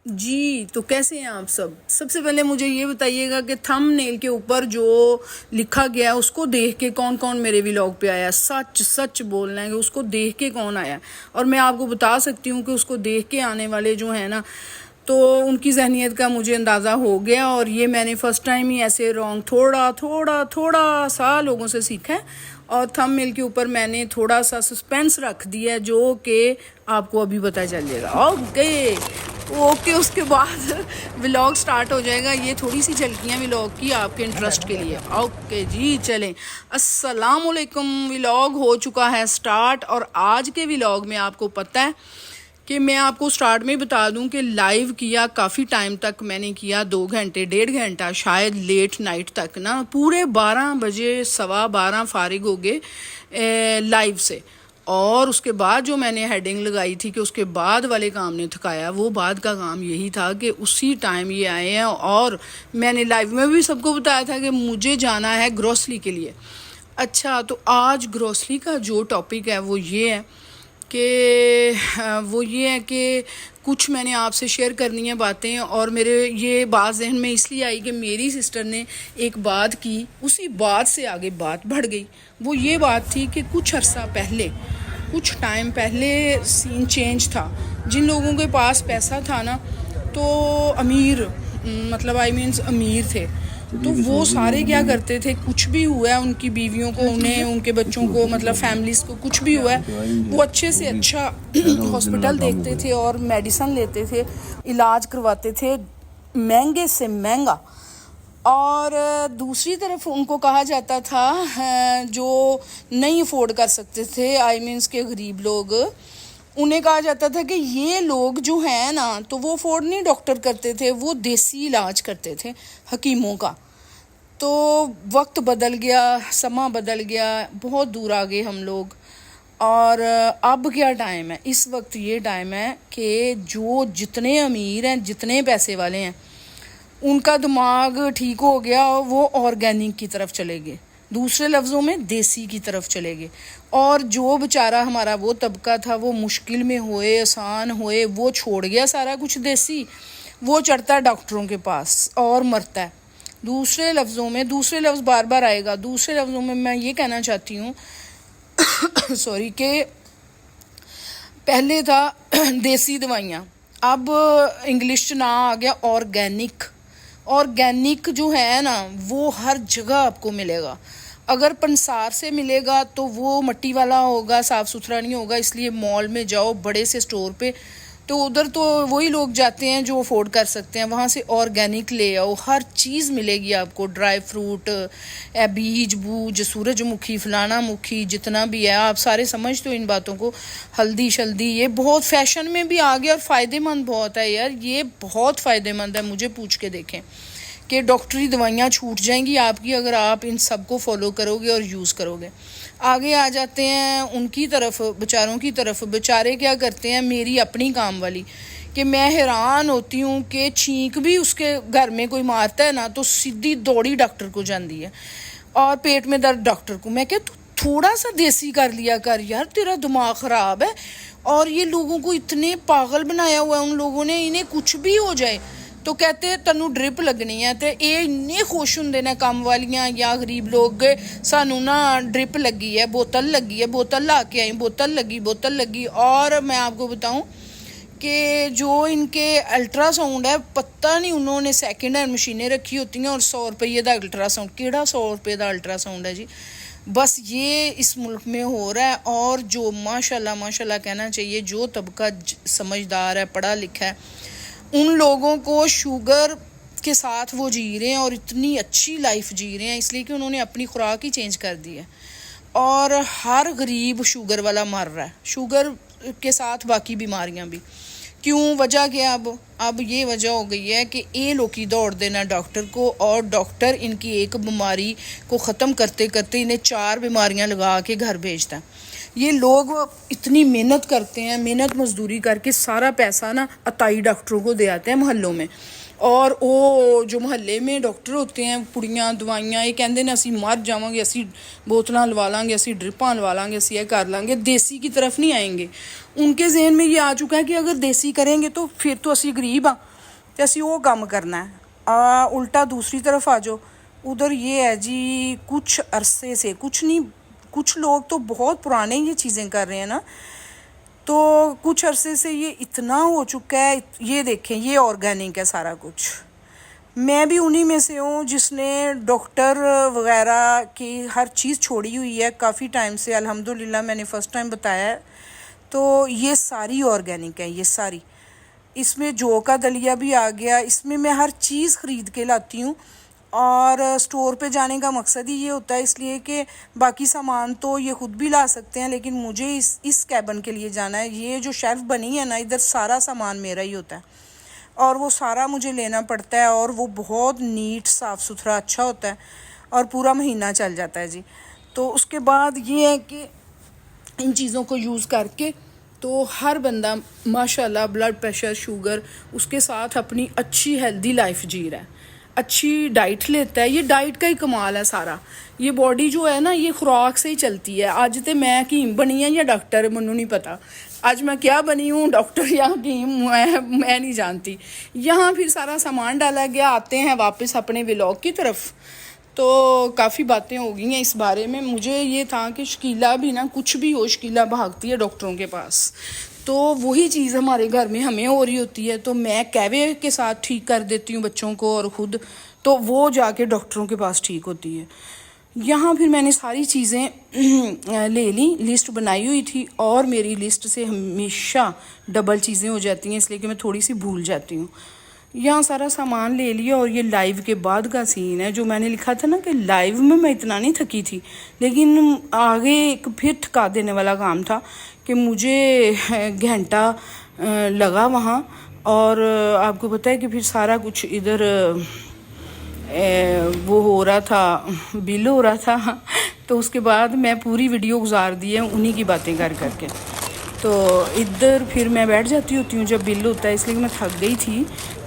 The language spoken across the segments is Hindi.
जी, तो कैसे हैं आप सब? सबसे पहले मुझे ये बताइएगा कि थंबनेल के ऊपर जो लिखा गया है उसको देख के कौन-कौन मेरे व्लॉग पे आया? सच सच बोलना है कि उसको देख के कौन आया? और मैं आपको बता सकती हूँ कि उसको देख के आने वाले जो हैं ना, तो उनकी ज़हनियत का मुझे अंदाज़ा हो गया। और ये मैंने फ़र्स्ट टाइम ही ऐसे रॉन्ग थोड़ा सा लोगों से सीखा है। और थंबनेल के ऊपर मैंने थोड़ा सा सस्पेंस रख दिया जो कि आपको अभी पता चल जाएगा। ओके, उसके बाद व्लॉग स्टार्ट हो जाएगा। ये थोड़ी सी झलकियाँ व्लॉग की आपके इंटरेस्ट के लिए। ओके जी, चलें। अस्सलाम वालेकुम। व्लॉग हो चुका है स्टार्ट। और आज के व्लॉग में आपको पता है कि मैं आपको स्टार्ट में बता दूं कि लाइव किया काफ़ी टाइम तक मैंने किया, 2 घंटे 1.5 घंटा शायद लेट नाइट तक ना, पूरे 12 बजे 12:15 फारिग हो गए लाइव से। और उसके बाद जो मैंने हेडिंग लगाई थी कि उसके बाद वाले काम ने थकाया, वो बाद का काम यही था कि उसी टाइम ये आए हैं। और मैंने लाइव में भी सबको बताया था कि मुझे जाना है ग्रोसरी के लिए। अच्छा, तो आज ग्रोसरी का जो टॉपिक है वो ये है कि कुछ मैंने आपसे शेयर करनी है बातें। और मेरे ये बात जहन में इसलिए आई कि मेरी सिस्टर ने एक बात की, उसी बात से आगे बात बढ़ गई। वो ये बात थी कि कुछ टाइम पहले सीन चेंज था। जिन लोगों के पास पैसा था ना, तो अमीर, मतलब आई मीन्स अमीर थे, तो वो सारे क्या करते थे, कुछ भी हुआ है उनकी बीवियों को, उन्हें, उनके बच्चों को, मतलब फैमिलीज को कुछ भी हुआ है, वो अच्छे से अच्छा हॉस्पिटल देखते थे और मेडिसिन लेते थे, इलाज करवाते थे महंगे से महंगा। और दूसरी तरफ उनको कहा जाता था, जो नहीं अफोर्ड कर सकते थे, आई मीन्स के गरीब लोग, उन्हें कहा जाता था कि ये लोग जो हैं ना, तो वो अफोर्ड नहीं डॉक्टर करते थे, वो देसी इलाज करते थे हकीमों का। तो वक्त बदल गया, समा बदल गया, बहुत दूर आ गए हम लोग। और अब क्या टाइम है? इस वक्त ये टाइम है कि जो जितने अमीर हैं, जितने पैसे वाले हैं, उनका दिमाग ठीक हो गया और वो ऑर्गेनिक की तरफ चले गए, दूसरे लफ्ज़ों में देसी की तरफ चले गए। और जो बेचारा हमारा वो तबका था, वो मुश्किल में होए आसान होए, वो छोड़ गया सारा कुछ देसी, वो चढ़ता है डॉक्टरों के पास और मरता है। दूसरे लफ्ज़ बार बार आएगा। दूसरे लफ्ज़ों में मैं ये कहना चाहती हूँ सॉरी, कि पहले था देसी दवाइयाँ, अब इंग्लिश ना आ गया ऑर्गेनिक। ऑर्गेनिक जो है ना, वो हर जगह आपको मिलेगा। अगर पंसार से मिलेगा तो वो मट्टी वाला होगा, साफ़ सुथरा नहीं होगा। इसलिए मॉल में जाओ, बड़े से स्टोर पे, तो उधर तो वही लोग जाते हैं जो अफोर्ड कर सकते हैं, वहाँ से ऑर्गेनिक ले आओ, हर चीज़ मिलेगी आपको, ड्राई फ्रूट, बीज बूज, सूरजमुखी, फलाना मुखी, जितना भी है, आप सारे समझ तो इन बातों को। हल्दी शल्दी, ये बहुत फैशन में भी आ गया और फ़ायदेमंद बहुत है यार, ये बहुत फ़ायदेमंद है। मुझे पूछ के देखें कि डॉक्टरी दवाइयाँ छूट जाएंगी आपकी अगर आप इन सब को फॉलो करोगे और यूज़ करोगे। आगे आ जाते हैं उनकी तरफ, बेचारों की तरफ। बेचारे क्या करते हैं, मेरी अपनी काम वाली, कि मैं हैरान होती हूँ कि छींक भी उसके घर में कोई मारता है ना, तो सीधी दौड़ी डॉक्टर को जाती है, और पेट में दर्द डॉक्टर को। मैं क्या, तू थोड़ा सा देसी कर लिया कर यार, तेरा दिमाग ख़राब है। और ये लोगों को इतने पागल बनाया हुआ है उन लोगों ने, इन्हें कुछ भी हो जाए तो कहते तैनू ड्रिप लगनी है। तो ये इन्ने खुश होंगे ने काम वालियां या गरीब लोग, सानू ना ड्रिप लगी है, बोतल लगी है, बोतल ला के आई, बोतल लगी। और मैं आपको बताऊं कि जो इनके अल्ट्रासाउंड है, पता नहीं उन्होंने सेकेंड हैंड मशीनें रखी होती हैं, और 100 रुपये का अल्ट्रासाउंड, केड़ा 100 रुपये का अल्ट्रासाउंड है जी। बस ये इस मुल्क में हो रहा है। और जो माशाल्लाह कहना चाहिए, जो तबका समझदार है, पढ़ा लिखा है, उन लोगों को शुगर के साथ वो जी रहे हैं और इतनी अच्छी लाइफ जी रहे हैं, इसलिए कि उन्होंने अपनी खुराक ही चेंज कर दी है। और हर गरीब शुगर वाला मर रहा है, शुगर के साथ बाकी बीमारियां भी। क्यों? वजह क्या? अब ये वजह हो गई है कि ये लोग दौड़ देना डॉक्टर को, और डॉक्टर इनकी एक बीमारी को ख़त्म करते करते इन्हें 4 बीमारियां लगा के घर भेजता है। ये लोग इतनी मेहनत करते हैं, मेहनत मजदूरी करके सारा पैसा ना अताई डॉक्टरों को दे आते हैं मोहल्लों में। और वो जो मोहल्ले में डॉक्टर होते हैं, पुड़ियाँ दवाइयाँ, ये कहते हैं असी मर जावांगे, असी बोतलां लवा लांगे, असी ड्रिपां लवा लांगे, असी ये कर लांगे, देसी की तरफ नहीं आएंगे। उनके जहन में ये आ चुका है कि अगर देसी करेंगे तो फिर तो असी गरीब हाँ, तो असी वो काम करना है। उल्टा दूसरी तरफ आ जाओ, उधर ये है जी, कुछ अरसे से, कुछ नहीं, कुछ लोग तो बहुत पुराने ये चीज़ें कर रहे हैं ना, तो कुछ अरसे से ये इतना हो चुका है। ये देखें, ये ऑर्गेनिक है सारा कुछ। मैं भी उन्हीं में से हूँ जिसने डॉक्टर वगैरह की हर चीज़ छोड़ी हुई है काफ़ी टाइम से, अल्हम्दुलिल्लाह। मैंने फ़र्स्ट टाइम बताया है, तो ये सारी ऑर्गेनिक है, ये सारी। इसमें जौ का दलिया भी आ गया, इसमें मैं हर चीज़ ख़रीद के लाती हूँ। और स्टोर पे जाने का मकसद ही ये होता है, इसलिए कि बाकी सामान तो ये ख़ुद भी ला सकते हैं, लेकिन मुझे इस कैबिन के लिए जाना है। ये जो शेल्फ़ बनी है ना, इधर सारा सामान मेरा ही होता है और वो सारा मुझे लेना पड़ता है, और वो बहुत नीट, साफ़ सुथरा, अच्छा होता है और पूरा महीना चल जाता है जी। तो उसके बाद ये है कि इन चीज़ों को यूज़ करके तो हर बंदा माशाल्लाह ब्लड प्रेशर, शुगर, उसके साथ अपनी अच्छी हेल्दी लाइफ जी रहा है, अच्छी डाइट लेता है। ये डाइट का ही कमाल है सारा। ये बॉडी जो है ना, ये खुराक से ही चलती है। आज तो मैं हकीम बनी है या डॉक्टर, मैनू नहीं पता आज मैं क्या बनी हूँ, डॉक्टर या हकीम, मैं नहीं जानती। यहाँ फिर सारा सामान डाला गया। आते हैं वापस अपने व्लॉग की तरफ। तो काफ़ी बातें हो गई हैं इस बारे में। मुझे ये था कि शकीला भी ना, कुछ भी हो, शकीला भागती है डॉक्टरों के पास, तो वही चीज़ हमारे घर में हमें हो रही होती है, तो मैं कहवे के साथ ठीक कर देती हूँ बच्चों को और ख़ुद, तो वो जाके डॉक्टरों के पास ठीक होती है। यहाँ फिर मैंने सारी चीज़ें ले ली, लिस्ट बनाई हुई थी, और मेरी लिस्ट से हमेशा डबल चीज़ें हो जाती हैं, इसलिए कि मैं थोड़ी सी भूल जाती हूँ। यहाँ सारा सामान ले लिया, और ये लाइव के बाद का सीन है। जो मैंने लिखा था ना कि लाइव में मैं इतना नहीं थकी थी, लेकिन आगे एक फिर थका देने वाला काम था कि मुझे घंटा लगा वहाँ। और आपको पता है कि फिर सारा कुछ इधर वो हो रहा था, बिल हो रहा था। तो उसके बाद मैं पूरी वीडियो गुजार दी है उन्हीं की बातें कर करके। तो इधर फिर मैं बैठ जाती होती हूँ जब बिल होता है, इसलिए मैं थक गई थी,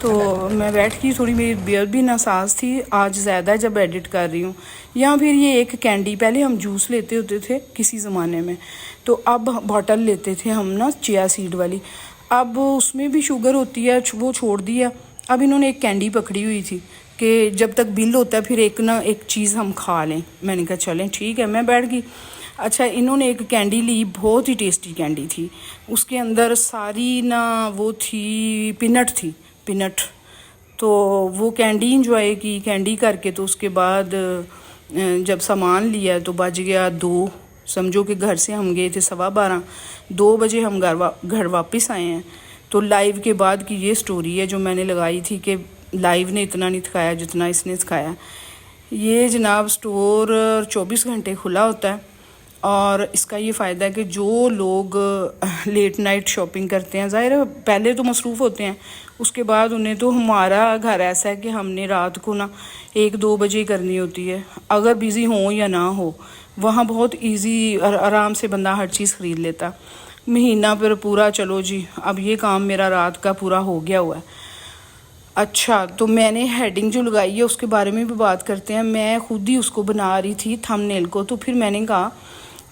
तो मैं बैठ की, थोड़ी मेरी बियर भी नासाज थी आज ज़्यादा जब एडिट कर रही हूँ। यहाँ फिर ये एक कैंडी, पहले हम जूस लेते होते थे किसी ज़माने में, तो अब बॉटल लेते थे हम ना, चिया सीड वाली। अब उसमें भी शुगर होती है, वो छोड़ दिया। अब इन्होंने एक कैंडी पकड़ी हुई थी कि जब तक बिल होता है फिर एक ना एक चीज़ हम खा लें। मैंने कहा चलें ठीक है, मैं बैठ गई। अच्छा, इन्होंने एक कैंडी ली, बहुत ही टेस्टी कैंडी थी। उसके अंदर सारी ना वो थी, पीनट थी, पीनट। तो वो कैंडी इंजॉय की, कैंडी करके। तो उसके बाद जब सामान लिया तो बज गया 2। समझो कि घर से हम गए थे 12:15, 2 बजे हम घर वापस आए हैं। तो लाइव के बाद की ये स्टोरी है जो मैंने लगाई थी कि लाइव ने इतना नहीं थकाया जितना इसने सिखाया। ये जनाब स्टोर 24 घंटे खुला होता है, और इसका ये फ़ायदा है कि जो लोग लेट नाइट शॉपिंग करते हैं, ज़ाहिर है पहले तो मसरूफ़ होते हैं, उसके बाद उन्हें तो, हमारा घर ऐसा है कि हमने रात को ना 1-2 बजे करनी होती है। अगर बिज़ी हो या ना हो, वहाँ बहुत इजी आराम से बंदा हर चीज़ ख़रीद लेता। महीना पर पूरा, चलो जी अब ये काम मेरा रात का पूरा हो गया हुआ है। अच्छा, तो मैंने हेडिंग जो लगाई है उसके बारे में भी बात करते हैं। मैं खुद ही उसको बना रही थी थंबनेल को, तो फिर मैंने कहा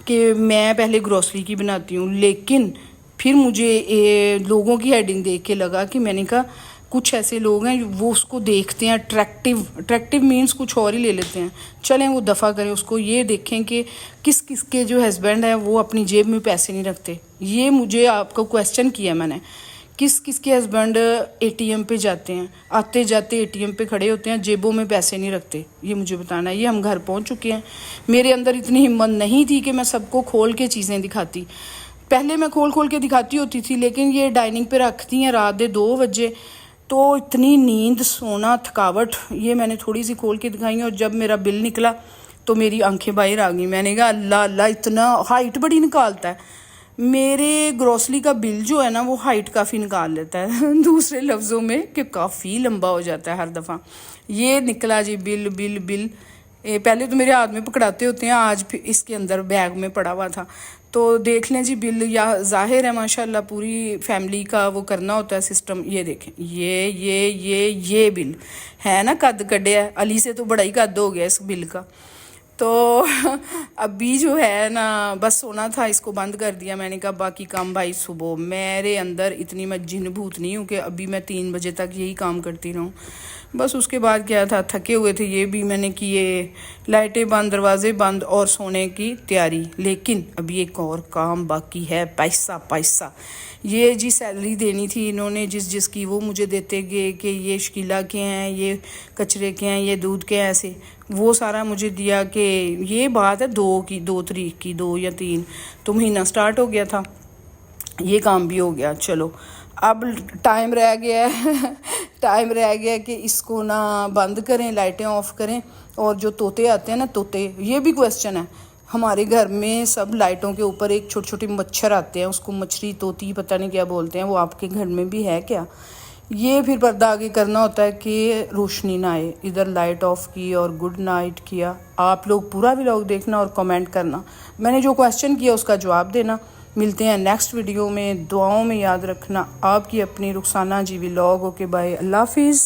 कि मैं पहले ग्रोसरी की बनाती हूँ, लेकिन फिर मुझे लोगों की हेडिंग देख के लगा कि, मैंने कहा कुछ ऐसे लोग हैं वो उसको देखते हैं अट्रैक्टिव मीन्स कुछ और ही ले लेते हैं, चलें वो दफ़ा करें उसको। ये देखें कि किस किस के जो हस्बैंड है वो अपनी जेब में पैसे नहीं रखते। ये मुझे आपको क्वेश्चन किया मैंने, किस किस के हस्बैंड एटीएम पे जाते हैं, आते जाते एटीएम पे खड़े होते हैं, जेबों में पैसे नहीं रखते, ये मुझे बताना है। ये हम घर पहुंच चुके हैं। मेरे अंदर इतनी हिम्मत नहीं थी कि मैं सबको खोल के चीज़ें दिखाती। पहले मैं खोल के दिखाती होती थी, लेकिन ये डाइनिंग पे रखती हैं रात के 2 बजे, तो इतनी नींद, सोना, थकावट, ये मैंने थोड़ी सी खोल के दिखाई। और जब मेरा बिल निकला तो मेरी आंखें बाहर आ गई। मैंने कहा अल्लाह अल्लाह, इतना हाइट बड़ी निकालता है। मेरे ग्रोसरी का बिल जो है ना वो हाइट काफ़ी निकाल लेता है दूसरे लफ्ज़ों में कि काफ़ी लंबा हो जाता है हर दफ़ा। ये निकला जी बिल बिल बिल। पहले तो मेरे हाथ में पकड़ाते होते हैं, आज फिर इसके अंदर बैग में पड़ा हुआ था। तो देख लें जी बिल, या जाहिर है माशाल्लाह पूरी फैमिली का वो करना होता है सिस्टम। ये देखें, ये बिल है ना, कद कड्डिया है, अली से तो बड़ा ही कद हो गया इस बिल का। तो अभी जो है ना, बस सोना था, इसको बंद कर दिया। मैंने कहा बाकी काम भाई सुबह, मेरे अंदर इतनी मैं जिन भूत नहीं हूँ कि अभी मैं 3 बजे तक यही काम करती रहूँ। बस उसके बाद क्या था, थके हुए थे, ये भी मैंने किए, लाइटें बंद, दरवाजे बंद और सोने की तैयारी। लेकिन अभी एक और काम बाकी है, पैसा पैसा। ये जी सैलरी देनी थी इन्होंने जिस जिसकी, वो मुझे देते गए कि ये शकीला के हैं, ये कचरे के हैं, ये दूध के हैं, ऐसे वो सारा मुझे दिया। कि ये बात है 2 तारीख की, 2 या 3, तो महीना स्टार्ट हो गया था, ये काम भी हो गया। चलो अब टाइम रह गया है टाइम रह गया है कि इसको ना बंद करें, लाइटें ऑफ करें। और जो तोते आते हैं ना, तोते, ये भी क्वेश्चन है हमारे घर में। सब लाइटों के ऊपर एक छोटे छोटे मच्छर आते हैं, उसको मछली तोती पता नहीं क्या बोलते हैं, वो आपके घर में भी है क्या? ये फिर पर्दा आगे करना होता है कि रोशनी ना आए। इधर लाइट ऑफ की और गुड नाइट किया। आप लोग पूरा व्लॉग देखना और कमेंट करना, मैंने जो क्वेश्चन किया उसका जवाब देना। मिलते हैं नेक्स्ट वीडियो में, दुआओं में याद रखना। आपकी अपनी रुखसाना जी व्लॉग। ओके बाय, अल्लाह हाफिज़।